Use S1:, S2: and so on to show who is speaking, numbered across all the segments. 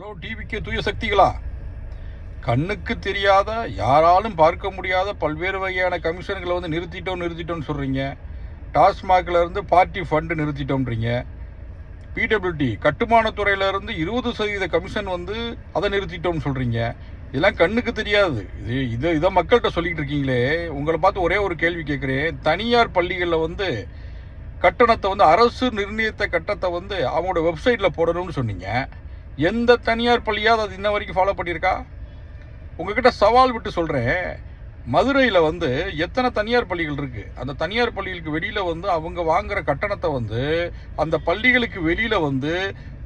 S1: Hello டிவிக்கு தூய சக்திகளா, கண்ணுக்கு தெரியாத யாராலும் பார்க்க முடியாத பல்வேறு வகையான கமிஷன்களை வந்து நிறுத்திட்டோம்னு சொல்கிறீங்க. டாஸ்மாகில் இருந்து பார்ட்டி ஃபண்டு நிறுத்திட்டோம்ன்றீங்க. பிடபிள்யூடி கட்டுமானத்துறையிலேருந்து 20% கமிஷன் வந்து அதை நிறுத்திட்டோம்னு சொல்கிறீங்க. இதெல்லாம் கண்ணுக்கு தெரியாது. இதை மக்கள்கிட்ட சொல்லிக்கிட்டு இருக்கீங்களே. உங்களை பார்த்து ஒரே ஒரு கேள்வி கேட்குறேன். தனியார் பள்ளிகளில் வந்து கட்டணத்தை வந்து அரசு நிர்ணயித்த கட்டணத்தை வந்து அவங்களோட வெப்சைட்டில் போடணும்னு சொன்னீங்க. எந்த தனியார் பள்ளியாவது அது இன்ன வரைக்கும் ஃபாலோ பண்ணியிருக்கா? உங்ககிட்ட சவால் விட்டு சொல்கிறேன். மதுரையில் வந்து எத்தனை தனியார் பள்ளிகள் இருக்குது. அந்த தனியார் பள்ளிகளுக்கு வெளியில் வந்து அவங்க வாங்குகிற கட்டணத்தை வந்து அந்த பள்ளிகளுக்கு வெளியில் வந்து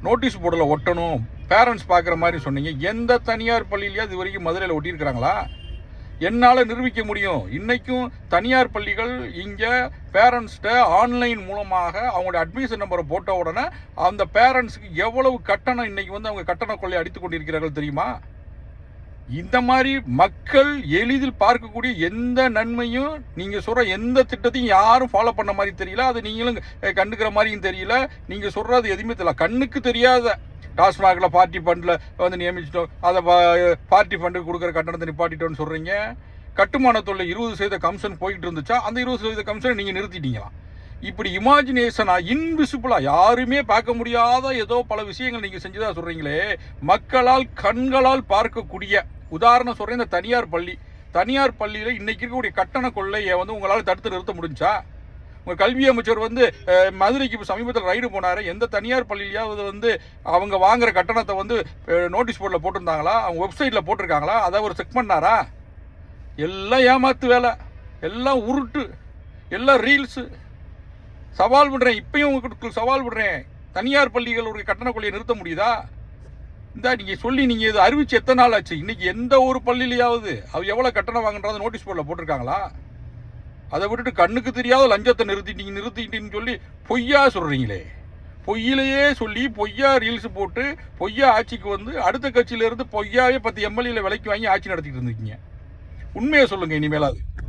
S1: நோட்டீஸ் போர்டில் ஒட்டணும், பேரண்ட்ஸ் பார்க்குற மாதிரி சொன்னீங்க. எந்த தனியார் பள்ளியிலையா இது வரைக்கும் மதுரையில் ஒட்டியிருக்கிறாங்களா? என்னால் நிரூபிக்க முடியும். இன்றைக்கும் தனியார் பள்ளிகள் இங்கே பேரண்ட்ஸ்கிட்ட ஆன்லைன் மூலமாக அவங்களோட அட்மிஷன் நம்பரை போட்ட உடனே அந்த பேரண்ட்ஸுக்கு எவ்வளவு கட்டணம் இன்றைக்கி வந்து அவங்க கட்டண கொள்ளை அடித்து கொண்டிருக்கிறார்கள் தெரியுமா? இந்த மாதிரி மக்கள் எளிதில் பார்க்கக்கூடிய எந்த நன்மையும் நீங்கள் சொல்கிற எந்த திட்டத்தையும் யாரும் ஃபாலோ பண்ண மாதிரி தெரியல. அது நீங்களும் கண்டுக்கிற மாதிரியும் தெரியல. நீங்கள் சொல்கிறது எதுவுமே தெரியல. கண்ணுக்கு தெரியாத டாஸ்மாகில் பார்ட்டி ஃபண்டில் வந்து நியமிச்சிட்டோம், அதை பார்ட்டி ஃபண்டுக்கு கொடுக்குற கட்டணத்தை நிப்பாட்டிட்டோன்னு சொல்கிறீங்க. கட்டுமானத்தொழில் 20% கமிஷன் போயிட்டு இருந்துச்சா, அந்த 20% கமிஷனை நீங்கள் நிறுத்திட்டீங்களாம். இப்படி இமேஜினேஷனாக இன்விசிபிளாக யாருமே பார்க்க முடியாத ஏதோ பல விஷயங்கள் நீங்கள் செஞ்சதாக சொல்கிறீங்களே. மக்களால் கண்களால் பார்க்கக்கூடிய உதாரணம் சொல்கிறேன். இந்த தனியார் பள்ளியில் இன்றைக்கி இருக்கக்கூடிய கட்டண கொள்ளையை வந்து உங்களால் தடுத்து நிறுத்த முடிஞ்சா? உங்கள் கல்வி அமைச்சர் வந்து மதுரைக்கு இப்போ சமீபத்தில் ரைடு போனார். எந்த தனியார் பள்ளியிலையாவது வந்து அவங்க வாங்குகிற கட்டணத்தை வந்து நோட்டீஸ் போர்டில் போட்டிருந்தாங்களா? அவங்க வெப்சைட்டில் போட்டிருக்காங்களா? அதை அவர் செக் பண்ணாரா? எல்லாம் ஏமாத்து வேலை, எல்லாம் உருட்டு, எல்லாம் ரீல்ஸு. சவால் விடுறேன், இப்பயும் உங்களுக்கு சவால் விடுறேன். தனியார் பள்ளிகளுடைய கட்டண கொள்ளையை நிறுத்த முடியுதா? இந்த நீங்கள் சொல்லி நீங்கள் இது அறிவிச்சு எத்தனை நாள் ஆச்சு? இன்றைக்கி எந்த ஒரு பள்ளியிலையாவது அவர் எவ்வளோ கட்டணம் வாங்குறத நோட்டீஸ் போர்டில் போட்டிருக்காங்களா? அதை விட்டுட்டு கண்ணுக்கு தெரியாத லஞ்சத்தை நிறுத்திட்டீங்கன்னு சொல்லி பொய்யா சொல்கிறீங்களே. பொய்யிலேயே சொல்லி பொய்யா ரீல்ஸ் போட்டு பொய்யா ஆட்சிக்கு வந்து அடுத்த கட்சியிலேருந்து பொய்யாவே 10 எம்எல்ஏல விலைக்கு வாங்கி ஆட்சி நடத்திட்டு இருந்திருக்கீங்க. உண்மையை சொல்லுங்கள் இனிமேலாது.